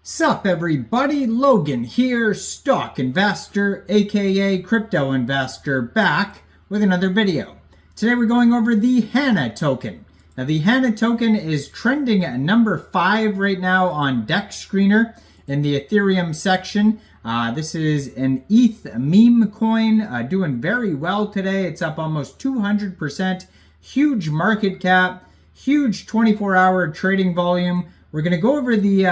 Sup everybody, Logan here, stock investor aka crypto investor, back with another video. Today we're going over the Hana token. Now the Hana token is trending at number 5 right now on DEX Screener in the Ethereum section. This is an ETH meme coin, doing very well today. It's up almost 200%, huge market cap, huge 24-hour trading volume. We're going to go over the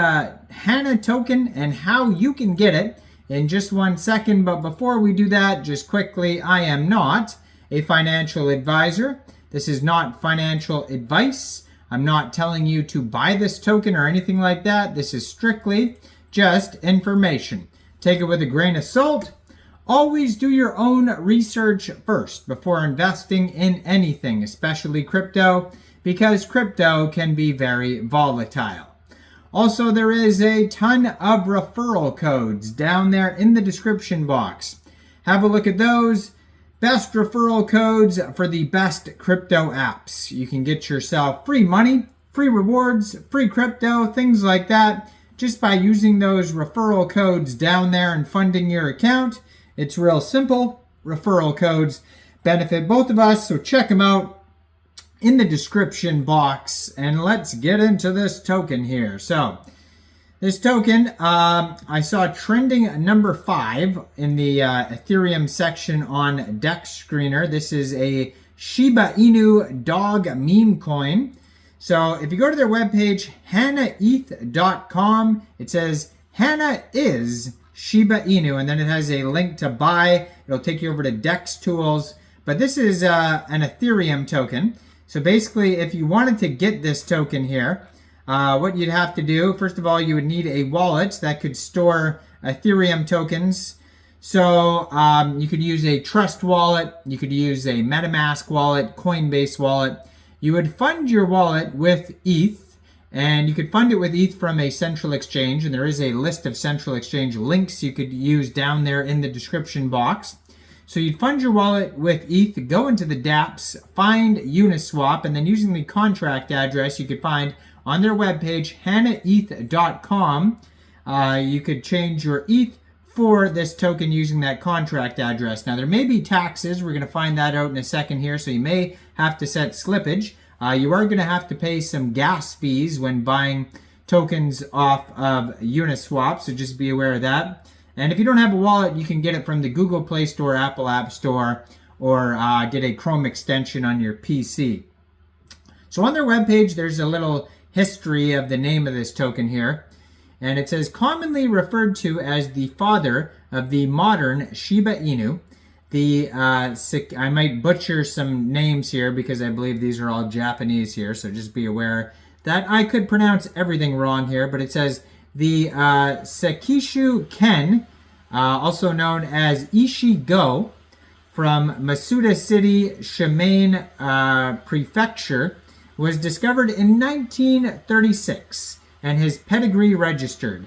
Hana token and how you can get it in just 1 second. But before we do that, just quickly, I am not a financial advisor. This is not financial advice. I'm not telling you to buy this token or anything like that. This is strictly just information. Take it with a grain of salt. Always do your own research first before investing in anything, especially crypto, because crypto can be very volatile. Also, there is a ton of referral codes down there in the description box. Have a look at those. Best referral codes for the best crypto apps. You can get yourself free money, free rewards, free crypto, things like that, just by using those referral codes down there and funding your account. It's real simple. Referral codes benefit both of us, so check them out in the description box, and let's get into this token here. So this token I saw trending number 5 in the Ethereum section on DEX Screener. This is a Shiba Inu dog meme coin. So if you go to their webpage, hanaeth.com, it says Hana is Shiba Inu, and then it has a link to buy. It'll take you over to DEX Tools, but this is an Ethereum token. So basically, if you wanted to get this token here, what you'd have to do, first of all, you would need a wallet that could store Ethereum tokens. So you could use a Trust wallet, you could use a MetaMask wallet, Coinbase wallet. You would fund your wallet with ETH, and you could fund it with ETH from a central exchange, and there is a list of central exchange links you could use down there in the description box. So you'd fund your wallet with ETH, go into the dApps, find Uniswap, and then using the contract address you could find on their webpage, hanaeth.com, you could change your ETH for this token using that contract address. Now there may be taxes, we're going to find that out in a second here, so you may have to set slippage. You are going to have to pay some gas fees when buying tokens off of Uniswap, so just be aware of that. And if you don't have a wallet, you can get it from the Google Play Store, Apple App Store, or get a Chrome extension on your PC. So on their webpage, there's a little history of the name of this token here. And it says, commonly referred to as the father of the modern Shiba Inu. I might butcher some names here because I believe these are all Japanese here, so just be aware that I could pronounce everything wrong here, but it says the Sekishu Ken, also known as Ishi-Go, from Masuda City, Shimane Prefecture, was discovered in 1936 and his pedigree registered.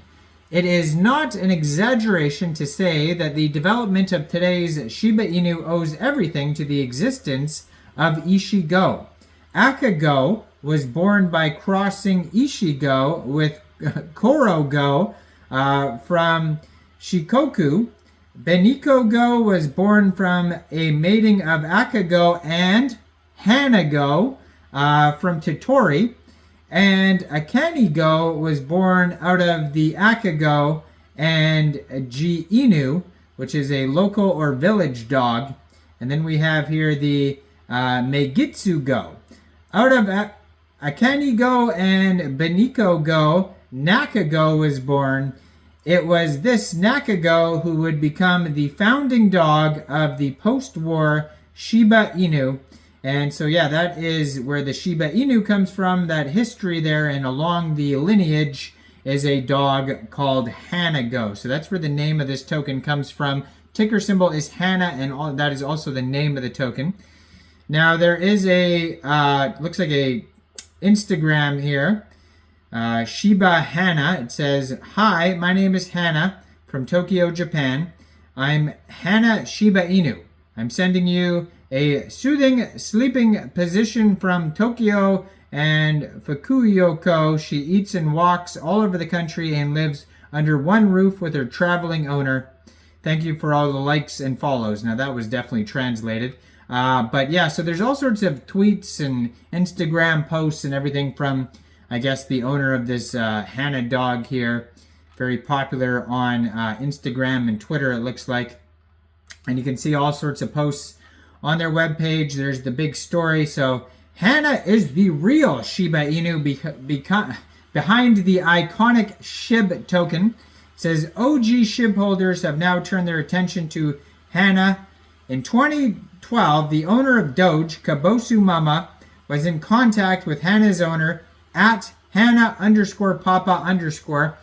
It is not an exaggeration to say that the development of today's Shiba Inu owes everything to the existence of Ishi-Go. Aka-Go was born by crossing Ishi-Go with Koro-Go from Shikoku. Beniko-Go was born from a mating of Aka-Go and Hana-Go from Totori. And Akani-Go was born out of the Aka-Go and Ji-Inu, which is a local or village dog. And then we have here the Megitsu-Go. Out of Akani-Go and Beniko-Go, Naka-Go was born. It was this Naka-Go who would become the founding dog of the post-war Shiba Inu. And so yeah, that is where the Shiba Inu comes from, that history there, and along the lineage is a dog called Hana-Go. So that's where the name of this token comes from. Ticker symbol is Hana, and that is also the name of the token. Now there is a, looks like a Instagram here. Shiba Hana. It says, "Hi, my name is Hana from Tokyo, Japan. I'm Hana Shiba Inu. I'm sending you a soothing sleeping position from Tokyo And Fukuyoko, she eats and walks all over the country and lives under one roof with her traveling owner. Thank you for all the likes and follows. Now that was definitely translated. But yeah, so there's all sorts of tweets and Instagram posts and everything from, I guess, the owner of this Hana dog here. Very popular on Instagram and Twitter, it looks like. And you can see all sorts of posts on their webpage. There's the big story. So Hana is the real Shiba Inu behind the iconic SHIB token. It says OG SHIB holders have now turned their attention to Hana. In 2012, the owner of Doge, Kabosu Mama, was in contact with Hana's owner at Hana_Papa_,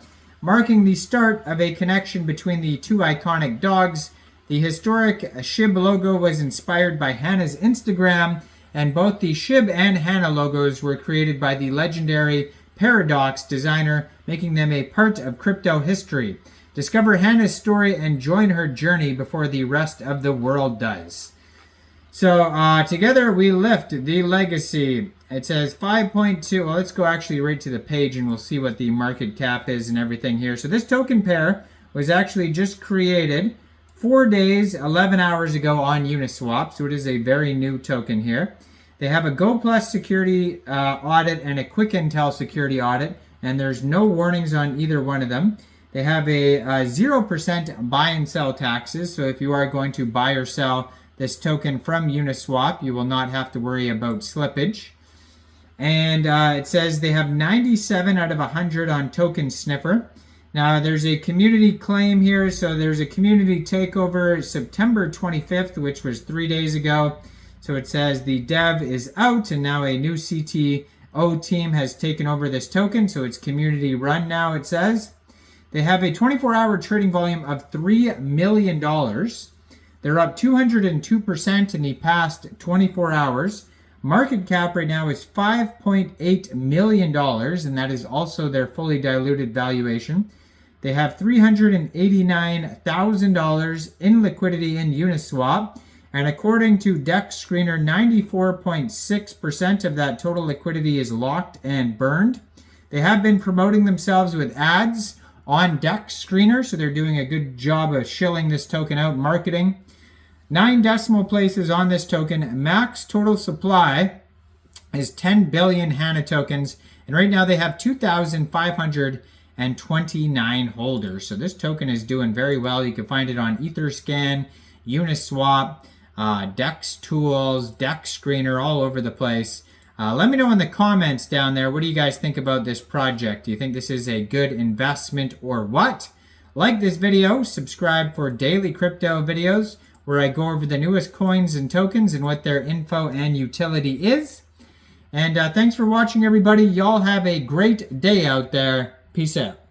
marking the start of a connection between the two iconic dogs. The historic SHIB logo was inspired by Hana's Instagram, and both the SHIB and Hana logos were created by the legendary Paradox designer, making them a part of crypto history. Discover Hana's story and join her journey before the rest of the world does. So together we lift the legacy. It says 5.2. Well, let's go actually right to the page and we'll see what the market cap is and everything here. So this token pair was actually just created 4 days, 11 hours ago on Uniswap. So it is a very new token here. They have a Go Plus security audit and a Quick Intel security audit, and there's no warnings on either one of them. They have a 0% buy and sell taxes. So if you are going to buy or sell this token from Uniswap, you will not have to worry about slippage. And it says they have 97 out of 100 on Token Sniffer. Now there's a community claim here. So there's a community takeover September 25th, which was 3 days ago. So it says the dev is out and now a new CTO team has taken over this token. So it's community run now, it says. They have a 24-hour trading volume of $3 million. They're up 202% in the past 24 hours. Market cap right now is $5.8 million, and that is also their fully diluted valuation. They have $389,000 in liquidity in Uniswap, and according to DEX Screener, 94.6% of that total liquidity is locked and burned. They have been promoting themselves with ads on DEX Screener, so they're doing a good job of shilling this token out, marketing. 9 decimal places on this token. Max total supply is 10 billion Hana tokens, and right now they have 2,529 holders. So this token is doing very well. You can find it on Etherscan, Uniswap, DEX Tools, DEX Screener, all over the place. Let me know in the comments down there, what do you guys think about this project? Do you think this is a good investment or what? Like this video, subscribe for daily crypto videos where I go over the newest coins and tokens and what their info and utility is. And thanks for watching, everybody. Y'all have a great day out there. Peace out.